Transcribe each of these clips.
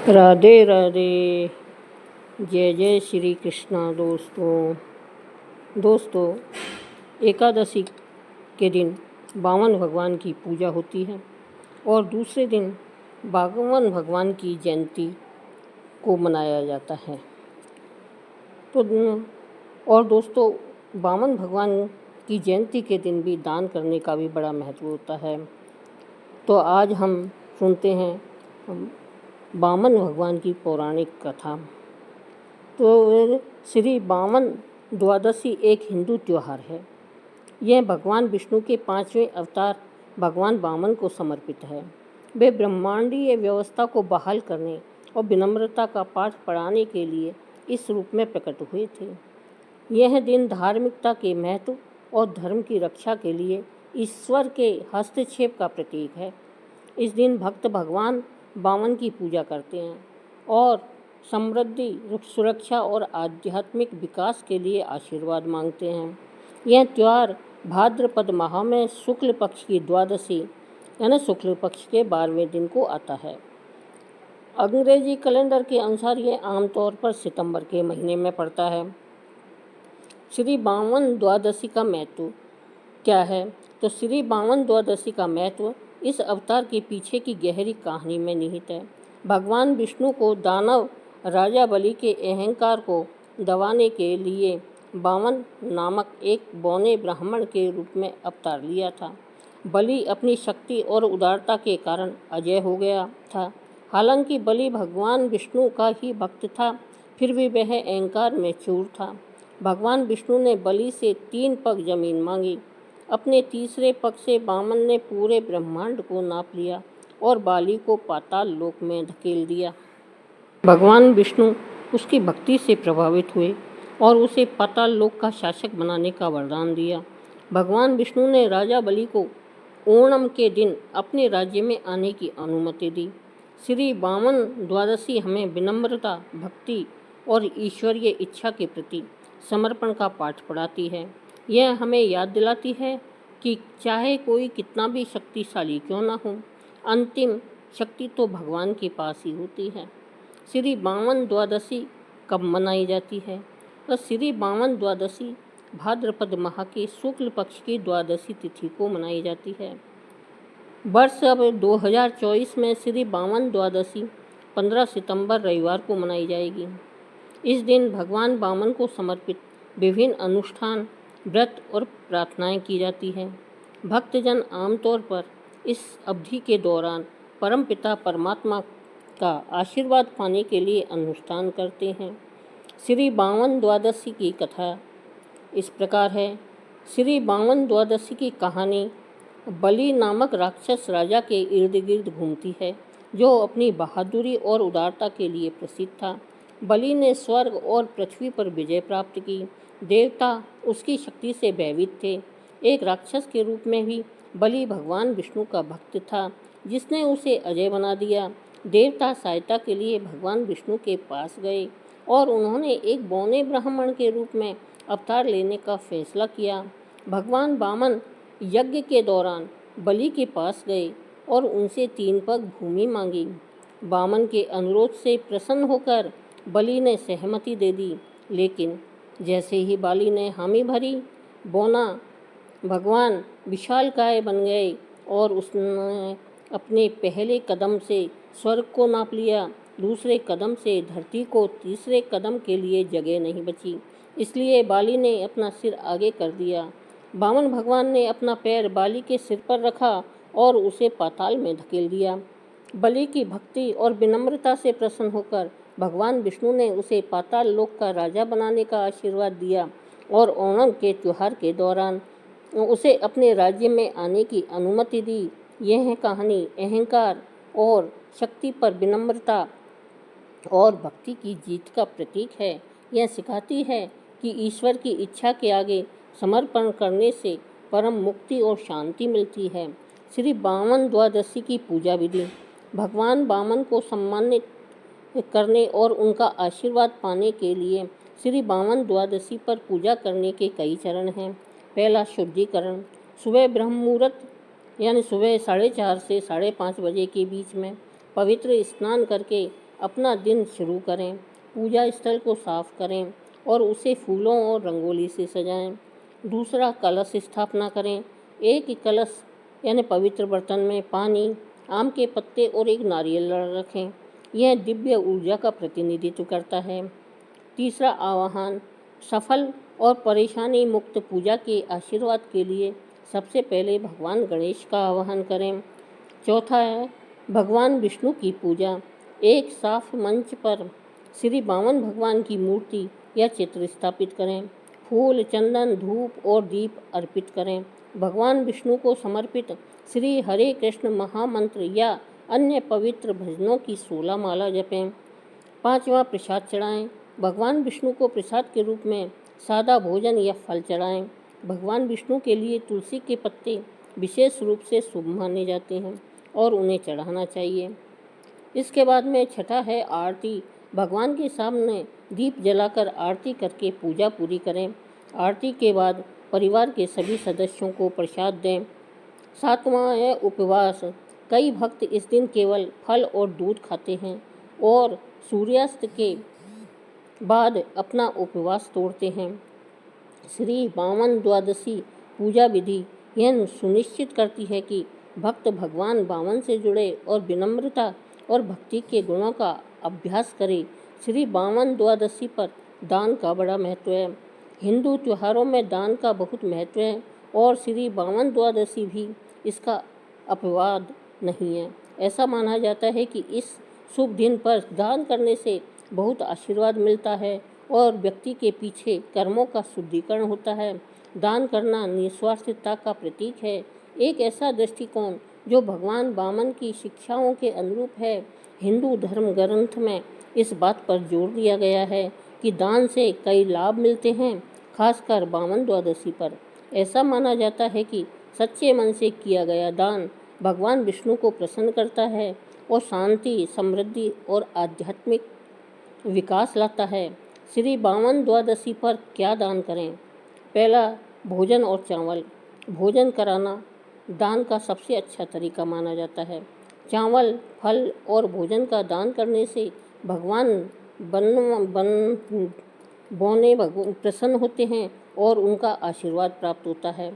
राधे राधे। जय जय श्री कृष्णा। दोस्तों एकादशी के दिन बामन भगवान की पूजा होती है और दूसरे दिन बामन भगवान की जयंती को मनाया जाता है। और दोस्तों बामन भगवान की जयंती के दिन भी दान करने का भी बड़ा महत्व होता है। तो आज हम सुनते हैं बामन भगवान की पौराणिक कथा। तो श्री बामन द्वादशी एक हिंदू त्यौहार है। यह भगवान विष्णु के 5वें अवतार भगवान बामन को समर्पित है। वे ब्रह्मांडीय व्यवस्था को बहाल करने और विनम्रता का पाठ पढ़ाने के लिए इस रूप में प्रकट हुए थे। यह दिन धार्मिकता के महत्व और धर्म की रक्षा के लिए ईश्वर के हस्तक्षेप का प्रतीक है। इस दिन भक्त भगवान बामन की पूजा करते हैं और समृद्धि, सुरक्षा और आध्यात्मिक विकास के लिए आशीर्वाद मांगते हैं। यह त्यौहार भाद्रपद माह में शुक्ल पक्ष की द्वादशी यानी शुक्ल पक्ष के 12वें दिन को आता है। अंग्रेजी कैलेंडर के अनुसार यह आमतौर पर सितंबर के महीने में पड़ता है। श्री बामन द्वादशी का महत्व क्या है? तो श्री बामन द्वादशी का महत्व इस अवतार के पीछे की गहरी कहानी में निहित है। भगवान विष्णु को दानव राजा बलि के अहंकार को दबाने के लिए बामन नामक एक बौने ब्राह्मण के रूप में अवतार लिया था। बलि अपनी शक्ति और उदारता के कारण अजय हो गया था। हालांकि बलि भगवान विष्णु का ही भक्त था, फिर भी वह अहंकार में चूर था। भगवान विष्णु ने बलि से 3 पग जमीन मांगी। अपने तीसरे पग से बामन ने पूरे ब्रह्मांड को नाप लिया और बाली को पाताल लोक में धकेल दिया। भगवान विष्णु उसकी भक्ति से प्रभावित हुए और उसे पाताल लोक का शासक बनाने का वरदान दिया। भगवान विष्णु ने राजा बलि को ओणम के दिन अपने राज्य में आने की अनुमति दी। श्री बामन द्वादशी हमें विनम्रता, भक्ति और ईश्वरीय इच्छा के प्रति समर्पण का पाठ पढ़ाती है। यह हमें याद दिलाती है कि चाहे कोई कितना भी शक्तिशाली क्यों ना हो, अंतिम शक्ति तो भगवान के पास ही होती है। श्री बामन द्वादशी कब मनाई जाती है? तो श्री बामन द्वादशी भाद्रपद माह के शुक्ल पक्ष की द्वादशी तिथि को मनाई जाती है। वर्ष अब 2024 में श्री बामन द्वादशी 15 सितंबर रविवार को मनाई जाएगी। इस दिन भगवान बामन को समर्पित विभिन्न अनुष्ठान, व्रत और प्रार्थनाएं की जाती हैं। भक्तजन आमतौर पर इस अवधि के दौरान परमपिता परमात्मा का आशीर्वाद पाने के लिए अनुष्ठान करते हैं। श्री बामन द्वादशी की कथा इस प्रकार है। श्री बामन द्वादशी की कहानी बलि नामक राक्षस राजा के इर्द गिर्द घूमती है, जो अपनी बहादुरी और उदारता के लिए प्रसिद्ध था। बलि ने स्वर्ग और पृथ्वी पर विजय प्राप्त की। देवता उसकी शक्ति से भयभीत थे। एक राक्षस के रूप में भी बलि भगवान विष्णु का भक्त था, जिसने उसे अजय बना दिया। देवता सहायता के लिए भगवान विष्णु के पास गए और उन्होंने एक बौने ब्राह्मण के रूप में अवतार लेने का फैसला किया। भगवान बामन यज्ञ के दौरान बलि के पास गए और उनसे 3 पग भूमि मांगी। बामन के अनुरोध से प्रसन्न होकर बलि ने सहमति दे दी, लेकिन जैसे ही बाली ने हामी भरी, बौना भगवान विशालकाय बन गए और उसने अपने पहले कदम से स्वर्ग को नाप लिया। दूसरे कदम से धरती को, तीसरे कदम के लिए जगह नहीं बची। इसलिए बाली ने अपना सिर आगे कर दिया। बामन भगवान ने अपना पैर बाली के सिर पर रखा और उसे पाताल में धकेल दिया। बलि की भक्ति और विनम्रता से प्रसन्न होकर भगवान विष्णु ने उसे पाताल लोक का राजा बनाने का आशीर्वाद दिया और ओणम के त्योहार के दौरान उसे अपने राज्य में आने की अनुमति दी। यह कहानी अहंकार और शक्ति पर विनम्रता और भक्ति की जीत का प्रतीक है। यह सिखाती है कि ईश्वर की इच्छा के आगे समर्पण करने से परम मुक्ति और शांति मिलती है। श्री बामन द्वादशी की पूजा विधि। भगवान बामन को सम्मानित करने और उनका आशीर्वाद पाने के लिए श्री बामन द्वादशी पर पूजा करने के कई चरण हैं। पहला, शुद्धिकरण। सुबह ब्रह्म मुहूर्त यानी सुबह 4:30 से 5:30 बजे के बीच में पवित्र स्नान करके अपना दिन शुरू करें। पूजा स्थल को साफ करें और उसे फूलों और रंगोली से सजाएं। दूसरा, कलश स्थापना करें। एक कलश यानी पवित्र बर्तन में पानी, आम के पत्ते और एक नारियल रखें। यह दिव्य ऊर्जा का प्रतिनिधित्व करता है। तीसरा, आवाहन। सफल और परेशानी मुक्त पूजा के आशीर्वाद के लिए सबसे पहले भगवान गणेश का आवाहन करें। चौथा है भगवान विष्णु की पूजा। एक साफ मंच पर श्री वामन भगवान की मूर्ति या चित्र स्थापित करें। फूल, चंदन, धूप और दीप अर्पित करें। भगवान विष्णु को समर्पित श्री हरे कृष्ण महामंत्र या अन्य पवित्र भजनों की 16 माला जपें। पांचवा, प्रसाद चढ़ाएं। भगवान विष्णु को प्रसाद के रूप में सादा भोजन या फल चढ़ाएं। भगवान विष्णु के लिए तुलसी के पत्ते विशेष रूप से शुभ माने जाते हैं और उन्हें चढ़ाना चाहिए। इसके बाद में छठा है आरती। भगवान के सामने दीप जलाकर आरती करके पूजा पूरी करें। आरती के बाद परिवार के सभी सदस्यों को प्रसाद दें। सातवां है उपवास। कई भक्त इस दिन केवल फल और दूध खाते हैं और सूर्यास्त के बाद अपना उपवास तोड़ते हैं। श्री वामन द्वादशी पूजा विधि यह सुनिश्चित करती है कि भक्त भगवान वामन से जुड़े और विनम्रता और भक्ति के गुणों का अभ्यास करें। श्री वामन द्वादशी पर दान का बड़ा महत्व है। हिंदू त्योहारों में दान का बहुत महत्व है और श्री वामन द्वादशी भी इसका अपवाद नहीं है। ऐसा माना जाता है कि इस शुभ दिन पर दान करने से बहुत आशीर्वाद मिलता है और व्यक्ति के पीछे कर्मों का शुद्धिकरण होता है। दान करना निस्वार्थता का प्रतीक है, एक ऐसा दृष्टिकोण जो भगवान वामन की शिक्षाओं के अनुरूप है। हिंदू धर्म ग्रंथ में इस बात पर जोर दिया गया है कि दान से कई लाभ मिलते हैं, खासकर वामन द्वादशी पर। ऐसा माना जाता है कि सच्चे मन से किया गया दान भगवान विष्णु को प्रसन्न करता है और शांति, समृद्धि और आध्यात्मिक विकास लाता है। श्री वामन द्वादशी पर क्या दान करें? पहला, भोजन और चावल। भोजन कराना दान का सबसे अच्छा तरीका माना जाता है। चावल, फल और भोजन का दान करने से भगवान बौने प्रसन्न होते हैं और उनका आशीर्वाद प्राप्त होता है।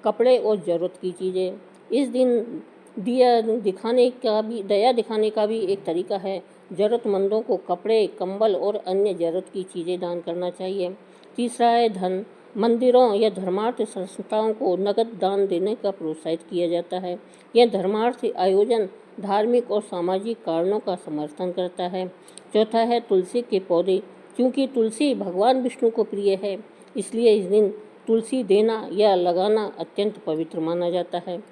कपड़े और ज़रूरत की चीज़ें। इस दिन दया दिखाने का भी एक तरीका है। ज़रूरतमंदों को कपड़े, कंबल और अन्य ज़रूरत की चीज़ें दान करना चाहिए। तीसरा है धन। मंदिरों या धर्मार्थ संस्थाओं को नकद दान देने का प्रोत्साहित किया जाता है। यह धर्मार्थ आयोजन धार्मिक और सामाजिक कारणों का समर्थन करता है। चौथा है तुलसी के पौधे। क्योंकि तुलसी भगवान विष्णु को प्रिय है, इसलिए इस दिन तुलसी देना या लगाना अत्यंत पवित्र माना जाता है।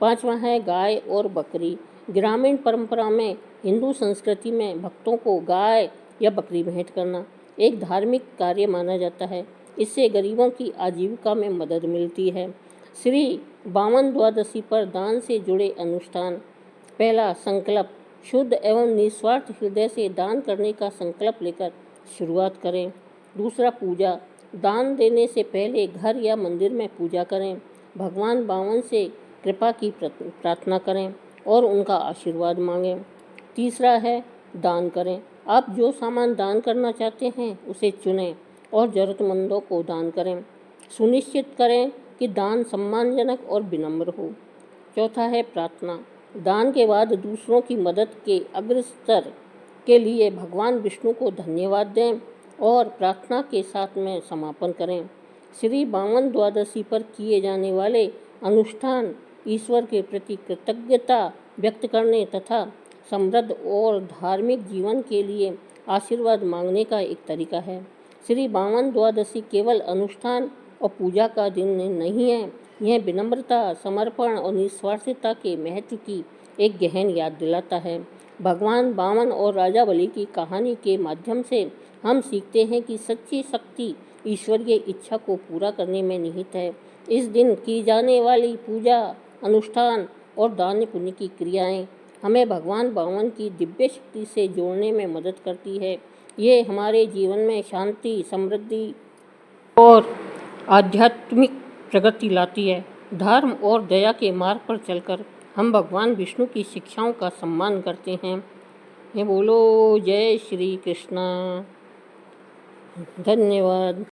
पांचवा है गाय और बकरी। ग्रामीण परंपरा में हिंदू संस्कृति में भक्तों को गाय या बकरी भेंट करना एक धार्मिक कार्य माना जाता है। इससे गरीबों की आजीविका में मदद मिलती है। श्री वामन द्वादशी पर दान से जुड़े अनुष्ठान। पहला, संकल्प। शुद्ध एवं निस्वार्थ हृदय से दान करने का संकल्प लेकर शुरुआत करें। दूसरा, पूजा। दान देने से पहले घर या मंदिर में पूजा करें। भगवान वामन से कृपा की प्रार्थना करें और उनका आशीर्वाद मांगें। तीसरा है दान करें। आप जो सामान दान करना चाहते हैं उसे चुनें और ज़रूरतमंदों को दान करें। सुनिश्चित करें कि दान सम्मानजनक और विनम्र हो। चौथा है प्रार्थना। दान के बाद दूसरों की मदद के अग्रस्तर के लिए भगवान विष्णु को धन्यवाद दें और प्रार्थना के साथ में समापन करें। श्री वामन द्वादशी पर किए जाने वाले अनुष्ठान ईश्वर के प्रति कृतज्ञता व्यक्त करने तथा समृद्ध और धार्मिक जीवन के लिए आशीर्वाद मांगने का एक तरीका है। श्री वामन द्वादशी केवल अनुष्ठान और पूजा का दिन नहीं है, यह विनम्रता, समर्पण और निस्वार्थता के महत्व की एक गहन याद दिलाता है। भगवान वामन और राजा बलि की कहानी के माध्यम से हम सीखते हैं कि सच्ची शक्ति ईश्वरीय इच्छा को पूरा करने में निहित है। इस दिन की जाने वाली पूजा, अनुष्ठान और दान पुण्य की क्रियाएं हमें भगवान वामन की दिव्य शक्ति से जोड़ने में मदद करती है। ये हमारे जीवन में शांति, समृद्धि और आध्यात्मिक प्रगति लाती है। धर्म और दया के मार्ग पर चलकर हम भगवान विष्णु की शिक्षाओं का सम्मान करते हैं। ये बोलो जय श्री कृष्णा। धन्यवाद।